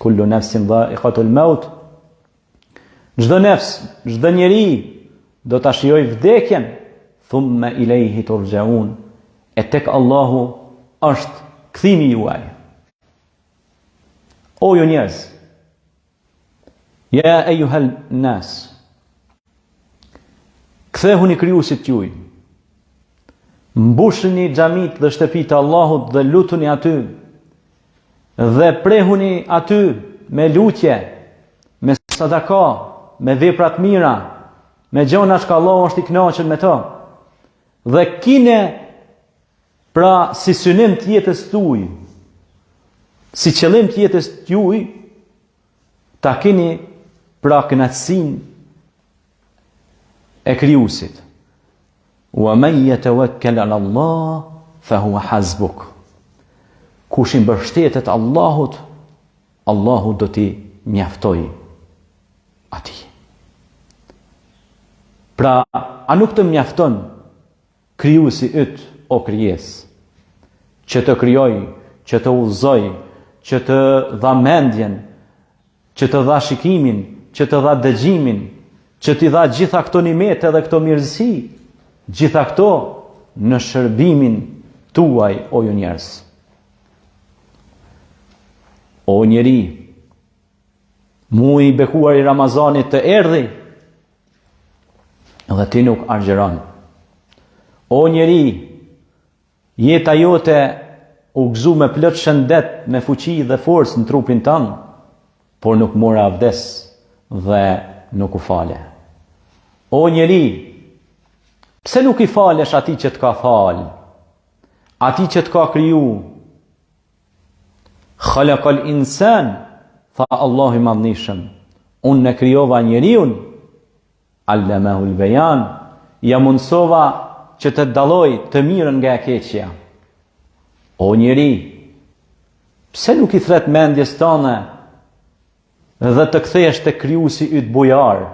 kullu nefsin dha'iqatul maut. Çdo nefs, çdo njeri do ta shijojë vdekjen, thumma ilayhi turja'un. E tek Allahu është kthimi juaj. O ju njerëz, ja ejuhel nas, kthehuni krijuesit juaj, mbushni xhamit dhe shtëpitë të Allahut dhe lutuni aty, dhe prehuni aty me lutje, me sadaka, me vepra të mira, me gjona që Allahu është i kënaqur me to. Dhe kine pra si synim të jetës tuaj, si qëllim të jetës tuaj, ta keni pra kënaqësinë e krijuesit. Wa man yatawakkal 'ala Allah fa huwa hasbuk. Kush i mbështetet Allahut, Allahu do t'i mjaftoj atij. Pra, a nuk të mjafton krijuesi yt o krijesë, që të krijoj, që të udhëzoj, që të dha mendjen, që të dha shikimin, që të dha dëgjimin, që t'i dha gjitha këto nimete dhe këto mirësi, gjitha këto në shërbimin tuaj, o ju njerëz. O njeri, muaji i bekuar i Ramazanit të erdhi, dhe ti nuk argjeron. O njeri, jeta jote u gëzu me plot shëndet, me fuqi dhe forcë në trupin tënd, por nuk mora abdes dhe nuk u fale. O njeri, pse nuk i falesh atij që të ka fal, atij që të ka kriju? Khalaqal insan, tha Allahu i madhnishëm, unë e krijova njeriun, allamahul bayan, ja mundsova që të dalloj të mirën nga e keqja. O njeri, pse nuk i thret mendjes tënde dhe të kthehesh te krijuesi yt bujar?